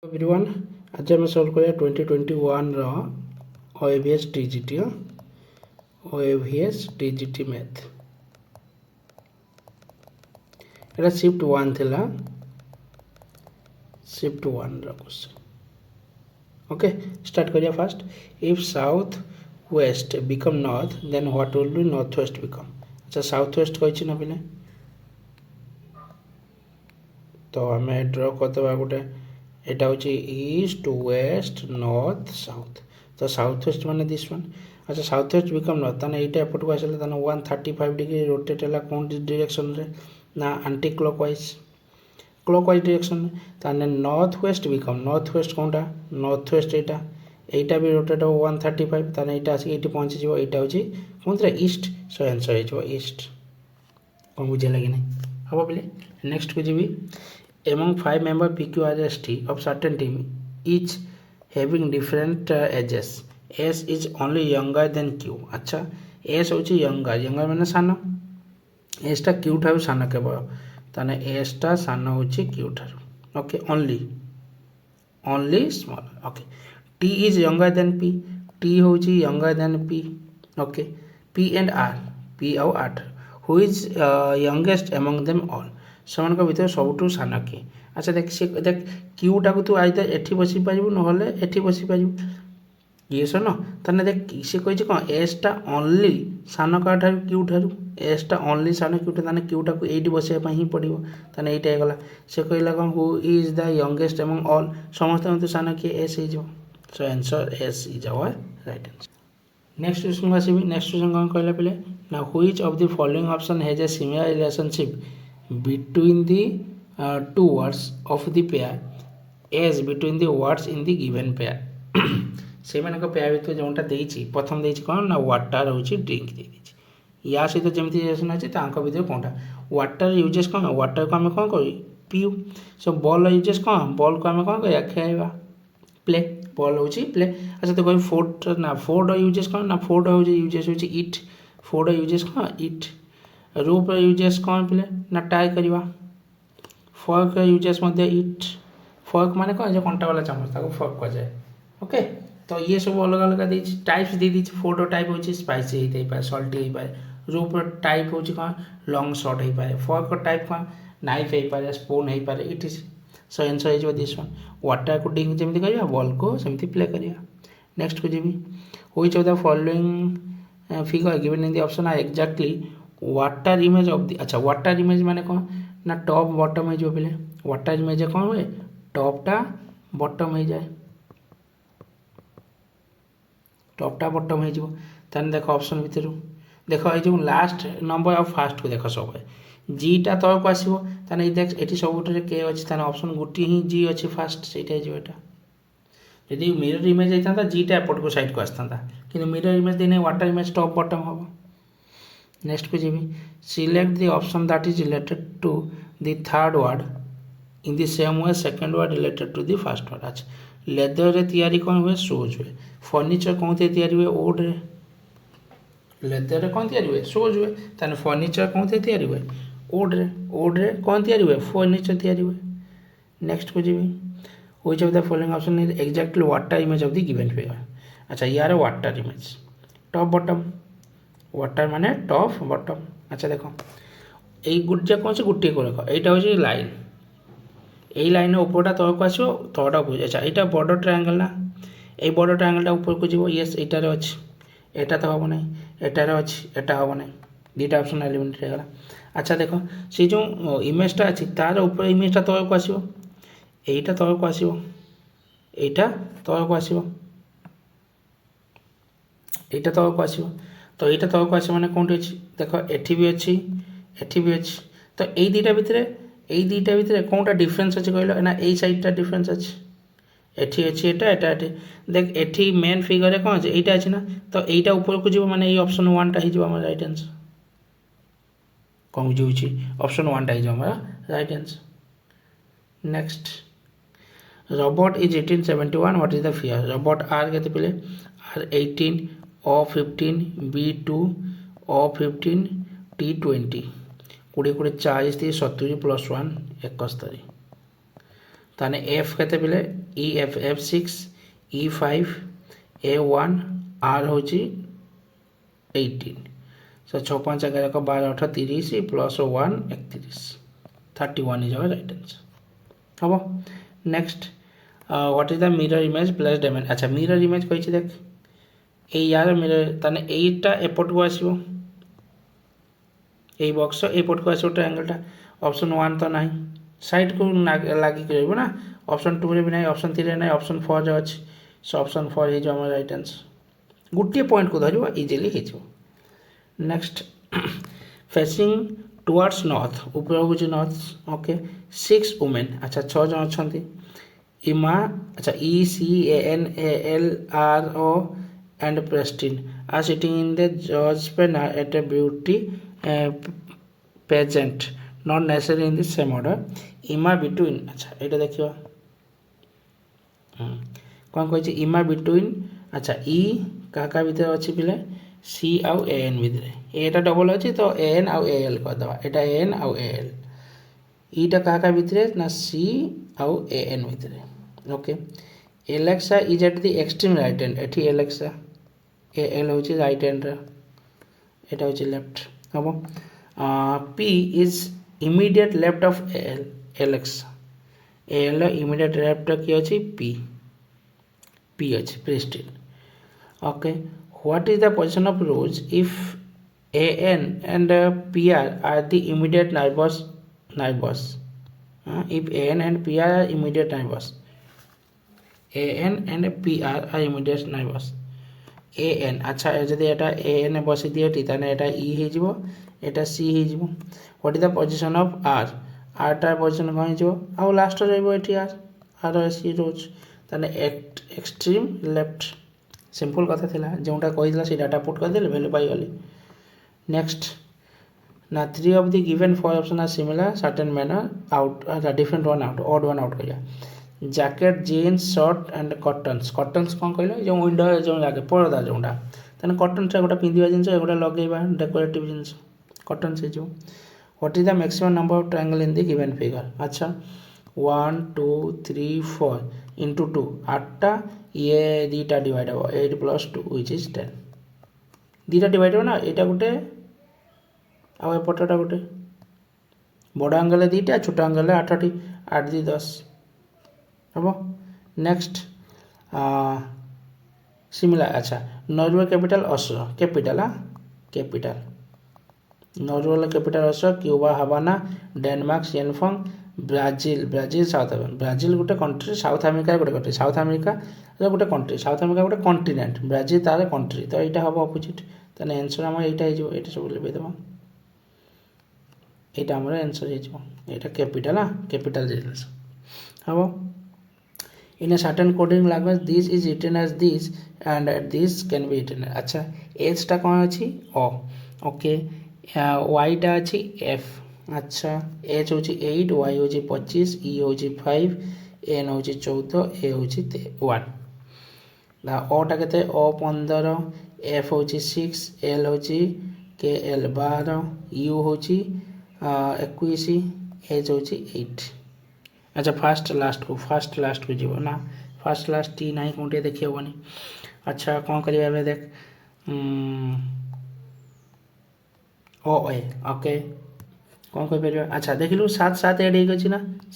Everyone आज आम solve कर 2021 OAVS TGT OAVS TGT math एटा शिफ्ट 1 थिला शिफ्ट 1 क्वेश्चन ओके स्टार्ट करिया fast if south west become north then what will be north west become अच्छा south west कहि ना पिले तो आम ड्र करदे गोटे এটা হচ্ছে ইস্ট ওয়েস্ট নর্থ সাউথ তো সাউথ ওয়েস্ট মানে দিস ওয়ান আচ্ছা সাউথ ওয়েস্ট বিকম নর্থ তাহলে এইটা এপটକୁ আসলে তাহলে 135 ডিগ্রি রোটেট ହେଲା কোন ডিরেকশনরে না আন্টি ক্লকওয়াইজ ডিরেকশন তাহলে north west become north west কোনটা নর্থ ওয়েস্ট এইটা भी रोटेट हो 135 তাহলে এইটা আসি এইটি পৌঁছি যাব এইটা হচ্ছে কোনটা ইস্ট সো आंसर হয়ে যাব ইস্ট কোন বুঝে লাগি নাই হবো বলে নেক্সট কো যাবি among 5 member PQRST of certain team each having different ages S is only younger than Q अच्छा S होची younger माने सानो S टा Q ठारू सानो केवल ताने S टा सानो होची Q ठारू okay only small okay T is younger than P T होची younger than P okay P and R P और R who is youngest among them all ସେମାନଙ୍କ ଭିତରେ ସବୁଠୁ ସାନ କିଏ ଆଚ୍ଛା ଦେଖ ସେ ଦେଖ କ୍ୟୁଟାକୁ ତୁ ଆଇଦର ଏଠି ବସି ପାରିବୁ ନହେଲେ ଏଠି ବସି ପାରିବୁ ଇଏ ଶୁଣ ତାହେଲେ ଦେଖ ସେ କହିଛି କ'ଣ ଏସ୍ଟା ଅନଲି ସାନ କାହାଠାରୁ କ୍ୟୁ ଠାରୁ ଏସ୍ଟା ଅନଲି ସାନ କ୍ୟୁଟା ତାହେଲେ କ୍ୟୁଟାକୁ ଏଇଠି ବସିବା ପାଇଁ ହିଁ ପଡ଼ିବ ତାହେଲେ ଏଇଟା ହେଇଗଲା ସେ କହିଲା କ'ଣ ହୁ ଇଜ୍ ଦ ୟଙ୍ଗେଷ୍ଟ ଏବଂ ଅଲ୍ ସମସ୍ତଙ୍କ ଭିତରୁ ସାନ କିଏ ଏସ୍ ହେଇଯିବ so answer S is our right answer next କ୍ୱେଶ୍ଚନକୁ ଆସିବି ନେକ୍ସଟ କ୍ୱେଶ୍ଚନ କ'ଣ କହିଲା ପିଲେ ନା which of the following option has a similar relationship between the two words of the pair as between the words in the given pair से मानक pair भितर जोटा देछि प्रथम देछि कोन ना वाटर होछि ड्रिंक दे देछि या सहित जेमति रिलेशन अछि तांको भितर कोनटा वाटर यूजेस कोन वाटर को हम कोन करी पीउ सो बॉल यूजेस कोन बॉल को हम कोन करिया खेलबा प्ले बॉल होछि प्ले अच्छा तो कोई फोर्ट ना फोर्ड यूजेस कोन ना फोर्ड होछि यूजेस होछि इट फोर्ड यूजेस कोन इट रूप यूजेस कौन पिले ना टाई करवा फर्क यूजेस मध्य इट फर्क माने कौन जो कंटा वाला चामच ताको फर्क कह जाए ओके तो ये सब अलग अलग the types they the photo type होची स्पाइसी होई पाए सॉल्टी होई पाए रूप टाइप होची कौन लॉन्ग शॉर्ट होई पाए फर्क टाइप कौन नाइफ होई पाए स्पून होई पाए it is so answer is this one water को डिंग जेमति करबा बॉल को सेमति प्ले करिया नेक्स्ट को जेबी which of the following figure given in the option are exactly water image of the अच्छा वाटर इमेज माने कौन ना टॉप बॉटम है जो बोले वाटर इमेज कौन हुए टॉपटा बॉटम हो जाए टॉपटा बॉटम हो जाए ताने देखो ऑप्शन भितर देखो ये जो लास्ट नंबर ऑफ फास्ट को देखो सब जीटा तल को आसो ताने देख ये सब के अच्छी ताने ऑप्शन गोटे ही जी अच्छी फास्ट से यदि मिरर इमेज होता जीटा एपट को साइड को आसता कि मिरर इमेज देने वाटर इमेज टॉप बॉटम हम नेक्स्ट को जी select the option that is related to the third word in the same way second word related to the first word अच्छा लेदर रे तैयारी कौन हुए शूज हुए फर्निचर कौन थे तैयारी हुए वुड रे लेदर रे कौन तैयारी हुए शूज हुए ताने फर्निचर कौन थे तैयारी हुए वुड रे कौन तैयारी हुए फर्निचर तैयारी हुए नेक्स्ट को जी which of the following option is exactly water image of the given figure अच्छा यार water image top bottom water माने टॉप बॉटम अच्छा देखो এই গুটজা কোন আছে গুটি করে দেখো এইটা হচ্ছে লাইন এই লাইনের উপরটা তলক আসিব তলটা বুঝ আচ্ছা এটা বড় ট্রায়াঙ্গেল না এই বড় ট্রায়াঙ্গেলটা উপরকু যাব ইয়েস এটারে আছে এটা তো হবে না এটারে আছে এটা হবে না দুইটা অপশন এলিমিনেট হয়ে গেল আচ্ছা দেখো সেই যে ইমেজটা আছে তার উপরে ইমেজটা তলক আসিব এইটা তলক আসিব এইটা তলক আসিব এইটা তলক আসিব तो यहाँ तक आस मैंने कौन अच्छी देख एटी भी अच्छी एटी भी अच्छी तो यही दुईटा भितर कौनटा डिफरेन्स अच्छे कहल ना यही सैडटा डिफरेन्स अच्छे एटी अच्छी एटा देख एटी मेन फिगर कौन अच्छे यहाँ अच्छे ना तो यहाँ ऊपर को जी मैंने ये ऑप्शन 1टा हो राइट आंसर कौन बुझे ऑप्शन 1टा हो right answer next robot is 1871 what is the fear robot R के पे are 18 O15 B2 O15 T20 20 40 40 30 70 +1 71 ताने एफ के पे F6 E5 A1 R होची 18 so 6 5 11 12 18 30 plus 1 31 31 is our right answer हबो next what is the mirror image plus dimension अच्छा mirror image कहिछि देख ए यार mirror ताने एटा एपट को आसीबो এই বক্স এই পট को आसीबो ट्रायंगल टा ऑप्शन 1 तो नाही साइड को लागी करबो ना ऑप्शन 2 रे भी नाही ऑप्शन 3 रे नाही ऑप्शन 4 रे अछि सो ऑप्शन 4 हे जो हमर राइट आंसर गुटिए पॉइंट को धरिबो इजीली हे जो नेक्स्ट फेसिंग टुवर्ड्स नॉर्थ ऊपर होची नॉर्थ ओके 6 वुमेन अच्छा 6 जन अछंती इमा अच्छा ECANALRO and Preston are sitting in the George Penn at a beauty pageant not necessarily in the same order इमा between अच्छा एटा देखियो कौन कहछि इमा between अच्छा E काका भीतर अछि पिले C आउ AN भीतर एटा डबल अछि तो AN आउ AL कर दबा एटा AN आउ AL ईटा काका भीतर ना C आउ AN भीतर okay Alexa is at the extreme right hand एठी Alexa AL होछि राइट हैंड एटा होछि लेफ्ट हबो P is immediate left of AL Alexa AL immediate left की अछि P अछि Preston okay what is the position of Rose if AN and PR are the immediate neighbors if AN and PR are immediate neighbors AN and PR are immediate neighbors AN अच्छा जदि एटा AN बसी दियटी ताने एटा E हे जिवो एटा C हे जिवो what is the position of R R टा position कहि जिवो आ last रहइबो eighty R C रोज ताने एक्सट्रीम लेफ्ट सिंपल कथा थिला जोंटा कहितला से डाटा पुट कर देले वैल्यू पाई गली नेक्स्ट ना 3 of the given 4 option are similar certain manner out different one out odd one out करिया jacket jeans shirt and curtains कौन कहले जो विंडो जो लागे पर्दा जोंडा तने कटन से गोटा पिंदिबा जिंस एगोटा लगेबा डेकोरेटिव जिंस कटन से जो what is the maximum number of triangle in the given figure अच्छा 1 2 3 4 into 2 8टा ये दीटा डिवाइड हो 8 + 2 which is 10 दीटा डिवाइड हो ना एटा गोटे आ एपटटा गोटे बड़ एंगल दीटा छोटा एंगल 8टी 8 दी 10 हबो नेक्स्ट सिमिलर अच्छा Norway capital Oslo capital capital Norway capital Oslo Cuba Havana Denmark सिएनफोंग ब्राजिल साउथ ब्राजिल गोटे कंट्री साउथ अमेरिका गोटे कंट्री साउथ अमेरिका गोटे कंट्री साउथ अमेरिका गोटे कॉन्टिनेंट ब्राजिल तार कंट्री तो एटा हबो ऑपोजिट तने आंसर हम एटा हे जो एटा सब लेबे देबो एटा हमर आंसर हे जो एटा कैपिटल रिजल्ट्स हबो in a certain coding language this is written as this and this can be written अच्छा h टा कोन अछि o ओके y टा अछि f अच्छा h होछि 8 y होछि 25 e होछि 5 n होछि 14 a होछि 1 ना o टा केते o 15 f होछि 6 l होछि k l 12 u होछि 21 h होछि 8 अच्छा फास्ट लास्ट को जीव ना फास्ट लास्ट टी ना कौटे देखी हेनी अच्छा कौन करें देख ओ ए ओके कौन कहीपर अच्छा देख लु 7 7 एड हो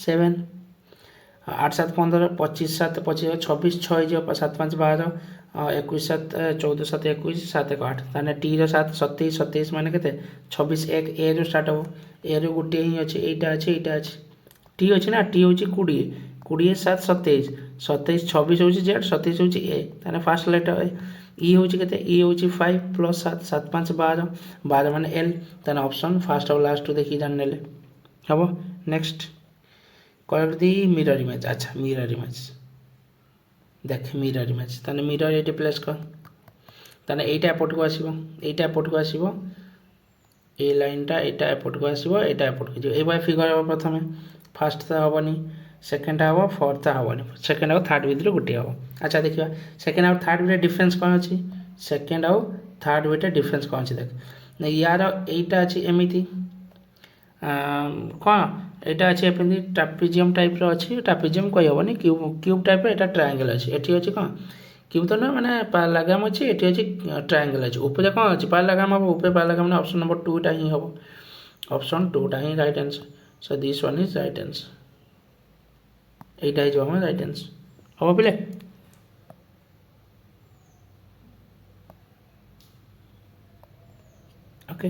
7 8 7 15 25 7 25 26 6 जो 7 5 12 21 7 14 7 21 7 1 8 ताने टी रो 7 27 27 माने केते 26 1 ए रो स्टार्ट हो ए रो गुटे ही अछि एटा अछि टी अच्छे ना टी हूँ 20 20 7 27 27 26 हूँ जेड 27 हूँ ए ताने फास्ट लेटर ई हूँ के ई हूँ 5 + 7 7 5 12 12 माने एल ताने ऑप्शन फास्ट और लास्ट देखी जान नेले हबो नेक्स्ट करेक्ट दी मिरर इमेज अच्छा मिरर इमेज देख मिरर इमेज ताने मिरर एटी प्लेस कर ताने एटा एपट को आसीबो ए लाइनटा एटा एपट को आसीबो एटा एपट को जो ए बाय फिगर हो प्रथमे फास्ट था हेनी सेकेंड हम फोर्थ हेनी सेकेंड आउ थर्ड भितर गोटे हम अच्छा देखा सेकेंड आउ थर्ड भितर डिफरेंस कौन अच्छी सेकेंड आउ थर्ड भितर डिफरेंस कौन अच्छी देख यार एटा अच्छी एमती କ'ଣ ଏଇଟା ଅଛି ଏମିତି ଟ୍ରାପିଜିୟମ୍ ଟାଇପ୍ର ଅଛି। ଟ୍ରାପିଜିୟମ୍ କହିହେବନି, କ୍ୟୁବ୍ ଟାଇପ୍ର ଏଇଟା ଟ୍ରାୟାଙ୍ଗେଲ୍ ଅଛି। ଏଠି ଅଛି କ'ଣ କ୍ୟୁବ୍ ତ ନୁହେଁ, ମାନେ ପାରାଲାଗାମ୍ ଅଛି। ଏଠି ଅଛି ଟ୍ରାୟାଙ୍ଗେଲ୍ ଅଛି। ଉପରେ କ'ଣ ଅଛି ପାରାଲାଗାମ୍ ହେବ। ଉପରେ ପାରାଲାଗାମ୍ ମାନେ ଅପସନ୍ ନମ୍ବର 2ଟା ହିଁ ହେବ। ଅପସନ୍ 2ଟା ହିଁ right answer. So this one is right answer. এইটা ହେଇଯିବ আমার রাইট আনসার। হব পিলে? ওকে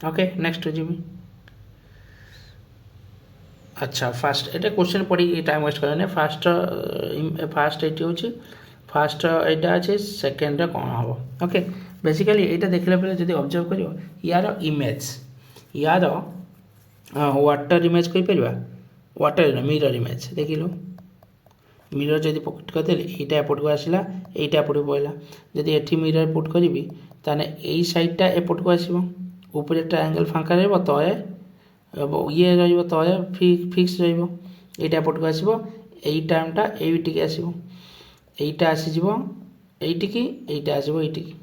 ওকে নেক্সট ଯିବି। আচ্ছা ফার্স্ট এটা কোশ্চেন পড়ি টাইম ওয়েস্ট করেনি। ফার্স্ট এটি হচ্ছে ফার্স্ট এইটা আছে, সেকেন্ডরে କ'ଣ ହେବ। ଓକେ ବେସିକାଲି ଏଇଟା ଦେଖିଲା ବେଳେ ଯଦି ଅବଜର୍ଭ କରିବ ୟାର ଇମେଜ୍, ୟାର ୱାଟର ଇମେଜ୍ କହିପାରିବା। ୱାଟର ମିରର ଇମେଜ୍ ଦେଖିଲୁ। ମିରର ଯଦି ପକେଟ୍ କରିଦେଲି ଏଇଟା ଏପଟକୁ ଆସିଲା, ଏଇଟା ଏପଟକୁ ପଳେଇଲା। ଯଦି ଏଠି ମିରର ପୁଟ୍ କରିବି ତାହେଲେ ଏଇ ସାଇଡ଼୍ଟା ଏପଟକୁ ଆସିବ। ଉପରେ ଟ୍ରାୟାଙ୍ଗେଲ୍ ଫାଙ୍କା ରହିବ, ତଳେ ଇଏ ରହିବ, ତଳେ ଫିକ୍ସ ରହିବ। ଏଇଟା ଏପଟକୁ ଆସିବ, ଏଇ ଟାଇମ୍ଟା ଏଇଠିକି ଆସିବ। এইটা আসিଯିବ এইଠିକି, এইটা ଆସିବ এইଠିକି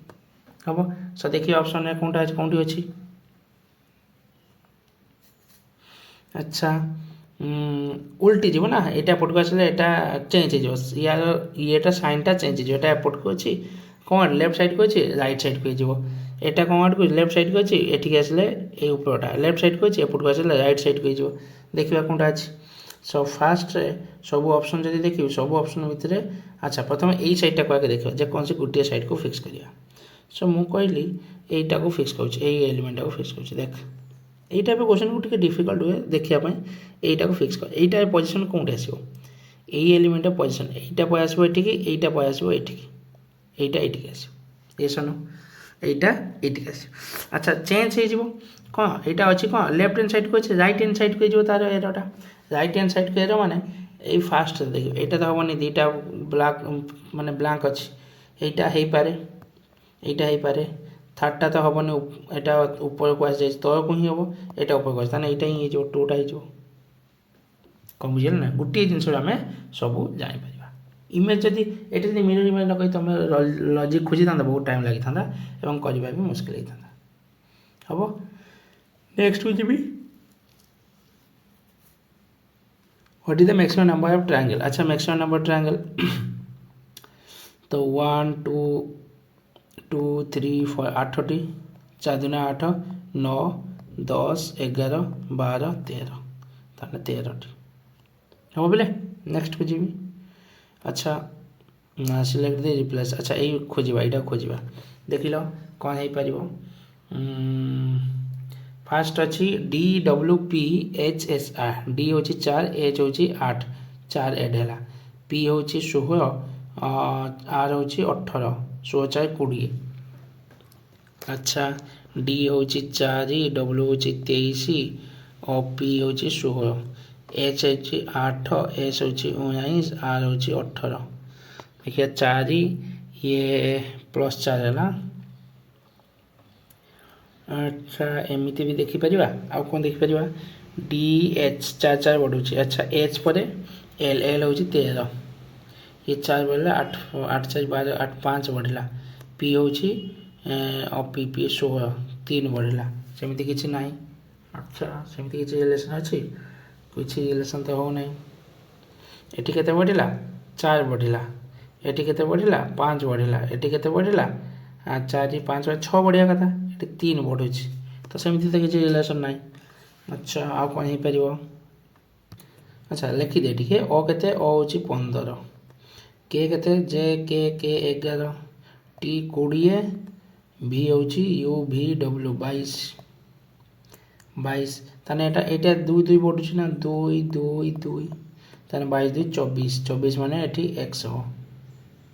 ହେବ। ସୋ ଦେଖିବା ଅପସନ୍ରେ କେଉଁଟା ଅଛି, କେଉଁଠି ଅଛି। ଆଚ୍ଛା ଉଲ୍ଟି ଯିବ ନା, ଏଇଟା ଏପଟକୁ ଆସିଲେ ଏଇଟା ଚେଞ୍ଜ ହେଇଯିବ। ୟାର ଇଏଟା ସାଇନ୍ଟା ଚେଞ୍ଜ ହେଇଯିବ। ଏଇଟା ଏପଟକୁ ଅଛି, କ'ଣ ଲେଫ୍ଟ ସାଇଡ଼୍କୁ ଅଛି, ରାଇଟ୍ ସାଇଡ଼୍କୁ ହେଇଯିବ। ଏଇଟା କ'ଣ ଆଡ଼କୁ ଲେଫ୍ଟ ସାଇଡ଼୍କୁ ଅଛି, ଏଠିକି ଆସିଲେ ଏଇ ଉପରଟା ଲେଫ୍ଟ ସାଇଡ଼୍କୁ ଅଛି, ଏପଟକୁ ଆସିଲେ ରାଇଟ୍ ସାଇଡ଼୍କୁ ହେଇଯିବ। ଦେଖିବା କେଉଁଟା ଅଛି। ସୋ ଫାର୍ଷ୍ଟରେ ସବୁ ଅପସନ୍ ଯଦି ଦେଖିବି, ସବୁ ଅପସନ୍ ଭିତରେ ଆଚ୍ଛା ପ୍ରଥମେ ଏଇ ସାଇଡ଼୍ଟାକୁ ଆଗେ ଦେଖିବା, ଯେକୌଣସି ଗୋଟିଏ ସାଇଡ଼୍କୁ ଫିକ୍ସ କରିବା। ସୋ ମୁଁ କହିଲି এইটাକୁ ଫିକ୍ସ କରୁଛି, ଏଇ ଏଲିମେଣ୍ଟଟାକୁ ଫିକ୍ସ କରୁଛି। ଦେଖ এই টাইপের কোশ্চেনକୁ ଟିକେ ডিফিকল্ଟ ହୁଏ ଦେଖିବା ପାଇଁ। এইଟାକୁ ଫିକ୍ସ କର, এইଟା ପୋଜିସନ୍ କେଉଁଠି ଆସିବ, ଏଇ ଏଲିମେଣ୍ଟର ପୋଜିସନ୍ ଏଇଟା ପଳେଇ ଆସିବ ଏଠିକି, ଏଇଟା ପଳେଇ ଆସିବ ଏଠିକି, এইটা ଏଇଠିକି ଆସିବ। ଏ ଶୁଣ এইটা ଏଇଠିକି ଆସିବ। ଆଚ୍ଛା ଚେଞ୍ଜ ହେଇଯିବ କ'ଣ, এইଟା ଅଛି କ'ଣ ଲେଫ୍ଟ ହ୍ୟାଣ୍ଡ ସାଇଡ଼୍କୁ ଅଛି, ରାଇଟ୍ ହ୍ୟାଣ୍ଡ ସାଇଡ଼୍କୁ ହେଇଯିବ ତାର ଏରଟା। ରାଇଟ୍ ହ୍ୟାଣ୍ଡ ସାଇଡ଼୍କୁ ଏର ମାନେ ଏଇ ଫାର୍ଷ୍ଟରେ ଦେଖିବ, এইটা ତ ହେବନି, ଦୁଇଟା ବ୍ଲାକ୍ ମାନେ ବ୍ଲାଙ୍କ ଅଛି। এইটা ହେଇପାରେ, এইটা ହେଇପାରେ, থার্ডটা তো হবনি, এটা উপরକୁ ଆସିଯାଇଛି, ତଳକୁ ହିଁ ହେବ। এটা ଉପରକୁ আসে, ତାହେଲେ এইটা ହିଁ ହେଇଯିବ, 2ଟା ହେଇଯିବ। କ'ଣ ବୁଝିଲେ ନା, ଗୋଟିଏ ଜିନିଷରୁ ଆମେ ସବୁ ଜାଣିପାରିବା। ଇମେଜ୍ ଯଦି ଏଇଟା ଯଦି ମିରର ଇମେଜ୍ ନ କହି ତୁମେ ଲଜିକ୍ ଖୋଜିଥାନ୍ତା, ବହୁତ ଟାଇମ୍ ଲାଗିଥାନ୍ତା ଏବଂ କରିବା ବି ମୁସ୍କିଲ ହେଇଥାନ୍ତା। ହେବ ନେକ୍ସଟକୁ ଯିବି। What is the maximum number of triangle. আচ্ছা ম্যাক্সিমাম নাম্বার ট্রায়াঙ্গেল তো 1 2 2 3 4 8টি, 4 দুনে 8, 9 10 11 12 13, তাহলে 13টি ହେବ ବୋଲେ। ନେକ୍ସଟକୁ ଯିବି। ଆଚ୍ଛା ସିଲେକ୍ଟ ଦି ରିପ୍ଲେସ୍। ଆଚ୍ଛା ଏଇ ଖୋଜିବା, ଏଇଟା ଖୋଜିବା। ଦେଖିଲ କ'ଣ ହେଇପାରିବ। ফার্স্ট ଅଛି DWPHSR। D ହେଉଛି 4, H ହେଉଛି 8, 4 ଏଡ୍ ହେଲା। P ହେଉଛି 16, R ହେଉଛି 18, 16 4 20। ଆଚ୍ଛା D ହେଉଛି 4, W ହେଉଛି 23, P ହେଉଛି 16, H ହେଉଛି 8, S ହେଉଛି 19, R ହେଉଛି 18। ଦେଖିବା 4 ଇଏ +4 ହେଲା। ଆଚ୍ଛା ଏମିତି ବି ଦେଖିପାରିବା। ଆଉ କ'ଣ ଦେଖିପାରିବା, DH 4 4 ବଢ଼ୁଛି। ଆଚ୍ଛା H ପରେ L ହେଉଛି 13, ଇଏ 4 ବଢ଼ିଲା, 8 8 4 12, 8 5 ବଢ଼ିଲା। P ହେଉଛି P 16, 3 ବଢ଼ିଲା। ସେମିତି କିଛି ନାହିଁ। ଆଚ୍ଛା ସେମିତି କିଛି ରିଲେସନ୍ ଅଛି, କିଛି ରିଲେସନ୍ ତ ହେଉନାହିଁ। ଏଠି କେତେ ବଢ଼ିଲା, 4 ବଢ଼ିଲା। ଏଠି କେତେ ବଢ଼ିଲା, 5 ବଢ଼ିଲା। ଏଠି କେତେ ବଢ଼ିଲା, 4 5 6 ବଢ଼ିବା କଥା, ଏଠି 3 ବଢ଼ୁଛି। ତ ସେମିତି ତ କିଛି ରିଲେସନ୍ ନାହିଁ। ଆଚ୍ଛା ଆଉ କ'ଣ ହେଇପାରିବ। ଆଚ୍ଛା ଲେଖିଦିଏ ଟିକେ। O କେତେ, O ହେଉଛି 15, K କେତେ, J K 11, T 20, V ହେଉଛି UVW 22। ତାହେଲେ ଏଇଟା 2 2 ବଢ଼ୁଛି ନା, 2 2 2, ତାହେଲେ 22 2 24, 24 ମାନେ ଏଠି x ହେବ,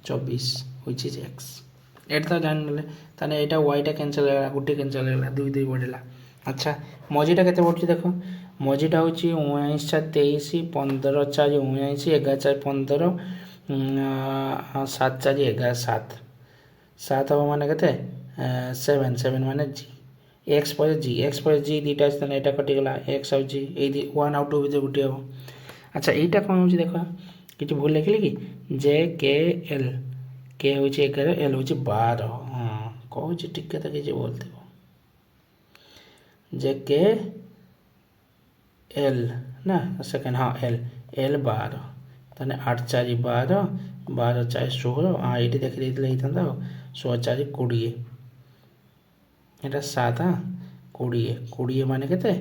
24 হুইচ ইজ এক্স। এটা তো জানিলে, তাহলে এটা ওয়াইটা ক্যান্সেল হয়ে গেল, গোটে ক্যান্সেল হয়ে গেল, 2 2 বঢ়িলা। আচ্ছা মঝিটা কেতে বঢ়ুଛି দেখো, মঝিটা হচ্ছে 19 4 23, 15 4 19, 11 4 15, 7 4 11 7, 7 হব মানে কেতে 7 7 মানে জি, এক্স পরে জি দুইটা আছে, তাহলে এটা কটিগলা, এক্স আর জি, এই 1 ଆଉ 2 ভিতরে গোটিয়ে হব। আচ্ছা এইটা କ'ଣ ହେଉଛି ଦେଖ, କିଛି ভুল ଲେଖିଲି କି, ଜେ କେ ଏଲ୍, କେ ହେଉଛି 11, ଏଲ୍ ହେଉଛି 12। ହଁ କହୁଛି ଟିକେ ତ କିଛି ଭୁଲ ଥିବ। ଜେ କେ एल ना सेकेंड हाँ एल 12 ताने 8 4 12 12 4 16 हाँ ये देखी था 16 4 20 এটা 7 हाँ 20 20 माने केते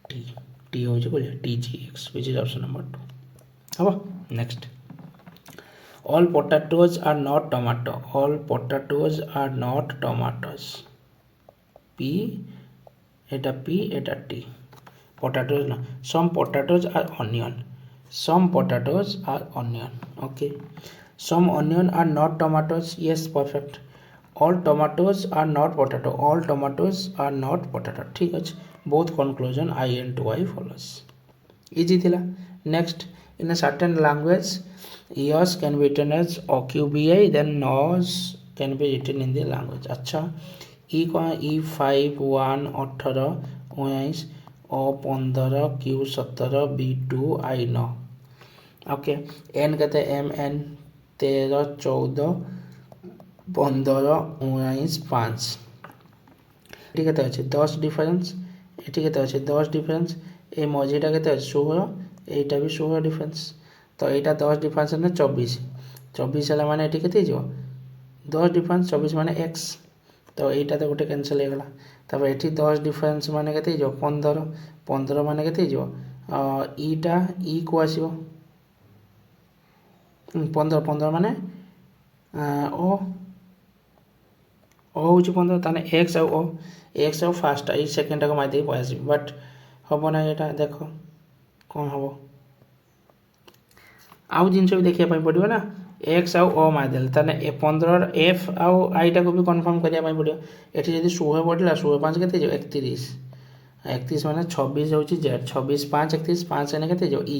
टी टी हो T G x which is option number 2 हम next all potatoes are not tomato all potatoes are not tomatoes p eta p eta t potatoes no some potatoes are onion some potatoes are onion okay some onion are not tomatoes yes perfect all tomatoes are not potato all tomatoes are not potato ठीक है both conclusion I and to I follows easy थिला next in a certain language yes can be written as oqbi then nos can be written in the language अच्छा e कौन e5 1 18 19 o 15 q 17 b2 i 9 okay n कहते m n 13 14 15 19 5 এটি কেতে আছে 10 difference এটি কেতে আছে 10 ডিফারেন্স এই মঝিটা কেতে আছে 16 এইটা भी 16 ডিফারেন্স तो यहाँ 10 डिफरेन्स है 24 24 है माने ये के 10 डिफरेन्स 24 माने एक्स तो यहाँ तो गोटे कैनसल हो गला तब ये 10 डिफरेन्स माने के 15 15 माने के ईटा ई को आसो 15 15 माने ओ ओ हूँ 15 ताने एक्स आउ ओ एक्स आउ फास्ट ये सेकेंड को मारिदे पलि बट हम ना यहाँ देख कौन हम आउ जिन भी देखा पड़ो ना एक्स आउ ओ मारिदेले ताने 15 एफ आउ आईटा को भी कन्फर्म करने पड़ो ये जब 16 पड़ा 16 5 के 31 31 माने 26 हूँ जेड 26 5 31 5 एने के ई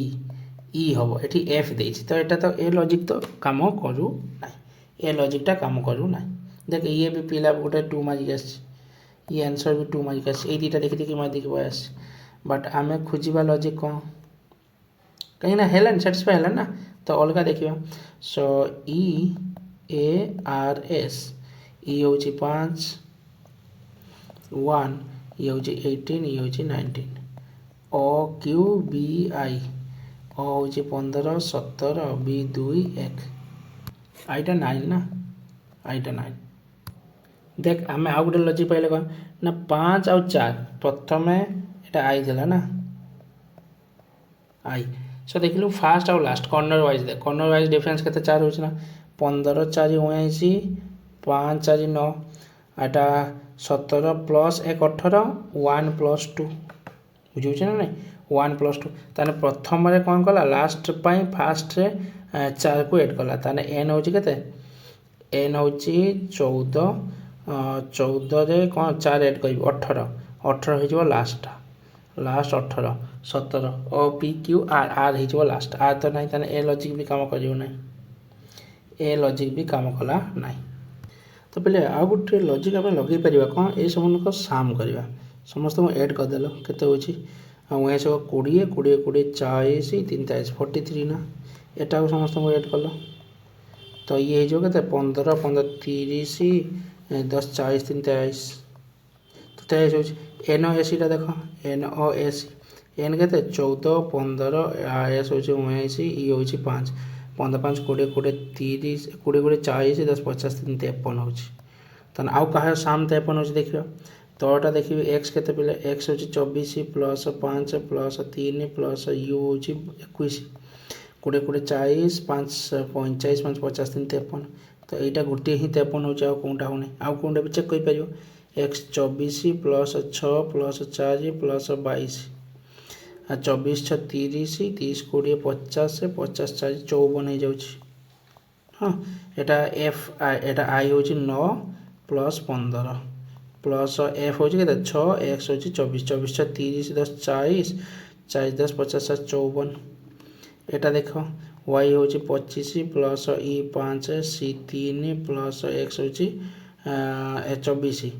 ई हम ये एफ दे तो यहाँ तो ए लॉजिक तो काम करू ना ए लॉजिकटा काम करू ना देख ये भी पिला गोटे 2 मार्क आस ये आंसर भी 2 मार्क आस दुटा देखी देखी मार देखी आस बट आम खोजा लॉजिक कौन कहीं ना हेलन साटिस्फाई हेलन ना तो अलग देखा सो ई ए आर एस ई हूँ 5 1 ये हूँ 18 ये हूँ 19 ओ क्यू बी आई ओ हूँ 15 17 बी 2 1 आईटा 9 ना आईटा 9 देख आम आउ गोटे लॉजिक पाइले कौन ना 5 आउ 4 प्रथम यहाँ आई थी ना आई सो देख लु फास्ट आउ लास्ट कर्नर वाइज देख कर्नर वाइज डिफरेन्स के 4 हो 15 4 19 5 4 9 एटा 17 प्लस 1 18 1 प्लस 2 बुझे ना नहीं 1 प्लस 2 ताने प्रथम कौन कला लास्ट पाई फास्ट रे 4 को एड कला ताने एन हूँ के एन हूँ 14 14 रे कौन 4 एड कर 18 18 हो last last 18 17 O P Q R R हो लास्ट आर तो नहीं ताने ए लॉजिक भी काम कर ना ए लॉजिक भी काम कला ना तो पहले आउ गोटे लॉजिक आम लगे पार कौन ये सब साम करवा समस्त एड करदेल के वहाँ सब 20 20 20 40 3 43 ना यहाँ समस्त एड कल तो ये हो 15 15 30 10 40 3 23 तो 23 हो एन ओ एस देख एन ओ एस एन के 14 15 एस हूँ 19 ई हूँ 5 15 5 20 20 30 20 20 40 10 50 3 53 हो ताने आउ कह साम 53 हो देखिए तलटा देखिए एक्स के पे एक्स हूँ 24 प्लस 5 प्लस 3 प्लस यू हूँ 21 20 20 40 5 45 5 50 3 53 तो यहाँ गोटे ही 53 हो कौटा होनी आउ कौटा भी चेक कर एक्स 24 प्लस 6 प्लस 4 प्लस 22 24 6 30 30 20 50 50 4 54 हो जाऊँ हाँ यहाँ एफ यहाँ आई हूँ 9 प्लस 15 प्लस एफ हूँ के 6 एक्स हूँ 24 24 6 30 10 40 40 10 50 7 54 यहाँ देख वाई हूँ 25 प्लस ई 5 सी 3 प्लस एक्स हूँ 24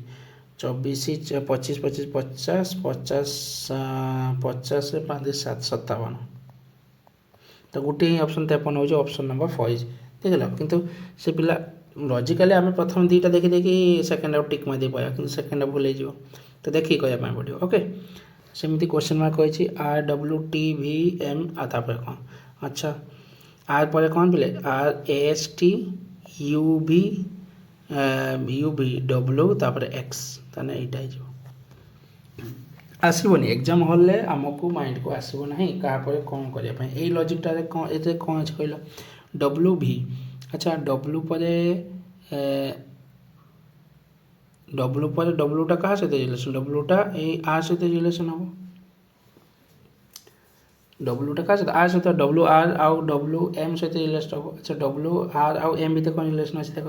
24 25 25 50 50 50 5 7 57 तो गोटे ही ऑप्शन 53 हो ऑप्शन नंबर 5 देख लो किंतु से पिला लॉजिकली आम प्रथम दुईटा देखी देखी सेकेंड हाफ टिक मार पाया कि सेकेंड हाफ भूल तो देखिए कहना पड़ो ओके सेमती क्वेश्चन मार्क होइछि R W T V M आ तापर कौन अच्छा आर पर कौन बोले आर एस टी यू भी डब्ल्यू तापर एक्स ताने एटा ही आसबनी एग्जाम हल आमको माइंड को आसब ना क्या कौन करने यही लजिकटारे कौन ये कौन अच्छे कहल डब्ल्यू भी अच्छा डब्ल्यू पर डब्ल्यूटा क्या सहित रिलेसन डब्ल्यूटा आर सहित रिलेसन हम डब्ल्यूटा क्या सहित आर सहित डब्ल्यू आर आउ डब्ल्यू एम सहित रिलेसन हम अच्छा डब्ल्यू आर आउ एम भितर कौन रिलेसन अच्छे देख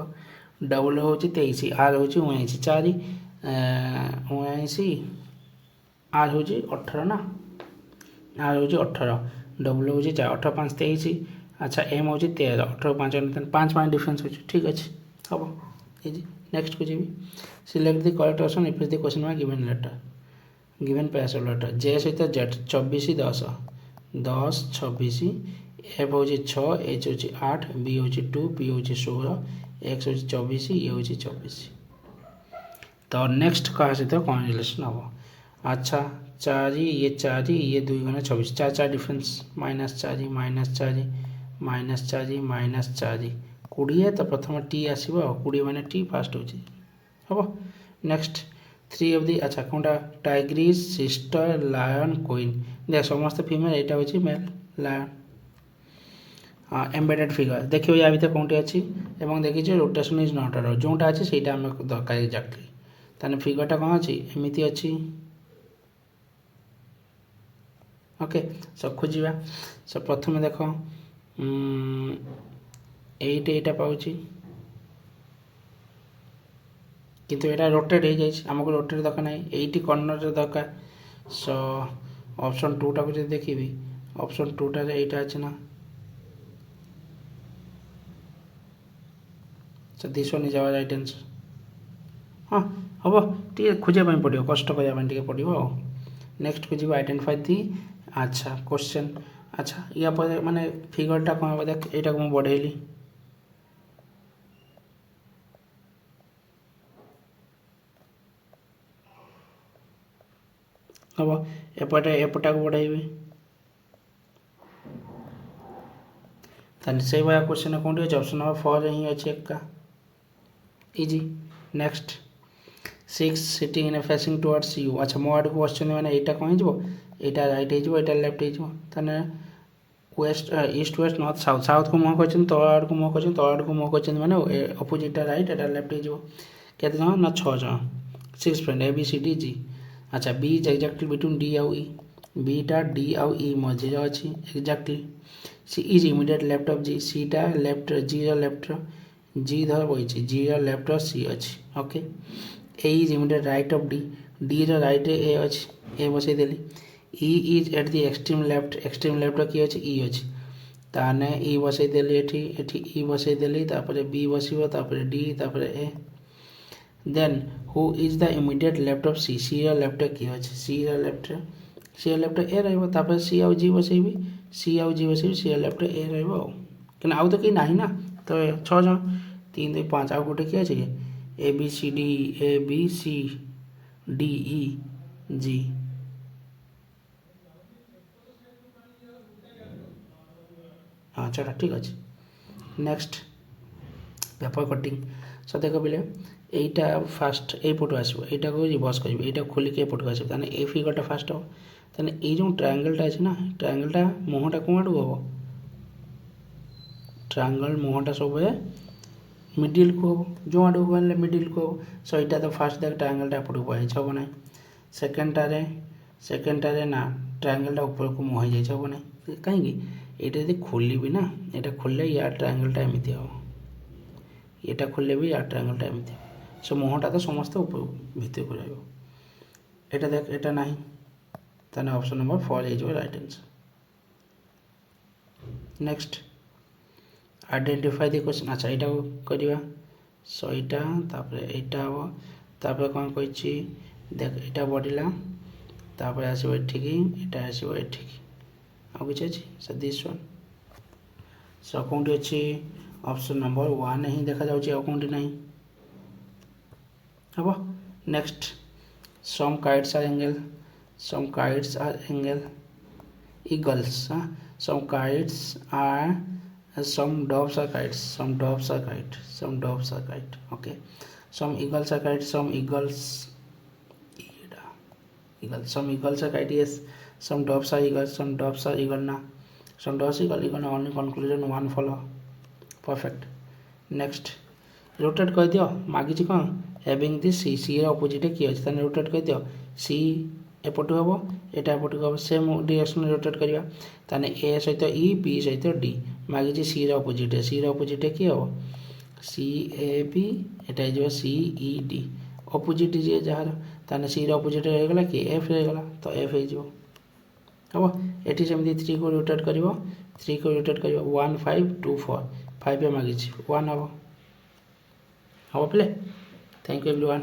डब्ल्यू हूँ 23 आर हूँ 19 4 19 आर हूँ 18 ना आर हूँ 18 डब्ल्यू हूँ 4 18 5 23 अच्छा एम हूँ 13 18 5 5 डिफरेन्स हो ठीक अच्छे हम ये नेक्स्ट को जी select the correct option if is the question mark given letter given पैस लेटर जे सहित जेड 24 10 10 26 एफ हूँ 6 एच हूँ 8 बी हूँ 2 पी हूँ 16 एक्स हूँ 24 ये हूँ 24 तो नेक्स्ट क्या सहित कौन रिलेसन हम अच्छा 4 ये 4 ये 2 गुना 26 4 4 डिफरेन्स -4 -4 -4 20 तो प्रथम टी आसो 20 माने टी फास्ट हो हम नेक्स्ट 3 ऑफ दी अच्छा कौनटा टाइग्रिस सिस्टर लायन क्वीन देख समस्त फीमेल यहाँ हूँ मेल लायन एम्बेडेड फिगर देखिए या भर कौन अच्छी देखिए रोटेशन इज नॉट अलाउड जोटा अच्छे से आम दरकार एक्जाक्टली ताने फिगरटा कौन अच्छी एमती अच्छी ओके सब खोजा सब प्रथम देख एटा पाँच किंतु यहाँ रोटेट हो जाए आमको रोटेट दरकार ना ये कर्नर दरकार सो ऑप्शन 2 टाक जो देखी ऑप्शन 2 टार यहाँ अच्छे ना so this one is our right answer हाँ हम टे खोजापी पड़ो कष्ट करने पड़ो नेक्स्ट को आइडेंटिफाई दी अच्छा क्वेश्चन अच्छा या पर माने फिगरटा कौन हम देख यहाँ को बढ़ेली हम एपटे एपटा को बढ़ेबी से भाया क्वेश्चन कौन अच्छे ऑप्शन नंबर 4 ही अच्छे एका easy next 6 sitting in facing towards you अच्छा मो आड़ को बसुँच मैंने यहाँ कौन हो राइट हो लेफ्ट हो west east west north south south को मुह कर तल आड़ को मुह कर तल आड़ को मुह कर मैंने अपोजिटा राइट एटा लेफ्ट हो केते जन ना 6 जन 6 friend A B C D G अच्छा B is exactly between D आउ ई बीटा डी आउ ई मझे अच्छी exactly C is immediate left of G C टा लेफ्ट जी लेफ्ट जी धर बही जी लेफ्ट सी अच्छी okay A is immediate right of D D right A अच्छी ए बसईदेली E is at the extreme left किए अच्छे ई अच्छी ताने ई बसईदेली एठी ई बसईदेली बी बसो D A then who is the immediate left of C C left किए अच्छे सी लेफ्ट ए रही सी आउ जी बसैबी सी आउ जी बसैबी सी लेफ्ट ए रही आउ तो कहीं ना ना तो 6 जन 3 2 5 आउ गोटे किए अच्छे ए बी सी डी ई जी हाँ चलो ठीक अच्छे नेक्स्ट पेपर कटिंग सो देख बोले यहीटा फास्ट यपटू आसो यहाँ को रिवर्स कर यहाँ खोलिक एपटू आसो ये फिगरटा फास्ट हम ताने ये जो ट्रायंगलटा अच्छे ना ट्रायंगलटा मुहटा कौन आड़ हम ट्रायंगल मुहटा सब मिडिल को हम जो आड़ को आने मिडिल को हम सो यहाँ तो फास्ट देख ट्रायंगलटा एपटू पहुँच हम ना सेकेंडटारे ना ट्रायंगलटा ऊपर को मुहाई जाए हम ना कहीं यहाँ यदि खोल भी ना यहाँ खोल या ट्रायंगलटा एमती हम यहाँ खोल भी या ट्रायंगलटा एमती सो मुहटा तो समस्त भितर को रहा देख यहाँ ना ताने ऑप्शन नंबर 4 हो right answer next identify the question अच्छा यहाँ करवा सो यहाँ हम कौन कही देख यहाँ बढ़ला आसो एठिकी आसो एठिकी आउ कि अच्छे सो दिस वन सो कौन अच्छी ऑप्शन नंबर 1 ही देखा जाऊँ कौन ना हम next sum kites R angle some kites are eagles, some kites are some doves are kites, okay. Some eagles are kites, some eagles some eagles are kite, yes. Some doves are eagles, some doves are eagle na, some doves eagle na, only conclusion one follow, perfect. Next, rotate कह दियो मागिची कौन having this c, c ର opposite किए अच्छे ताने rotate कह दियो c एपटू हम एटा एपटू हम सेम डायरेक्शन रोटेट करवा ताने a सहित e b सहित d मागिची c ର opposite, c ର opposite किए हम c a b एटा हो c e d opposite जी जार ताने c ର opposite हो गला कि f हो गला तो f हो हम एटी सेमती 3 को रोटेट कर 3 को रोटेट कर 1 5 2 4 5 पे मागिची 1 हम पे। Thank you everyone.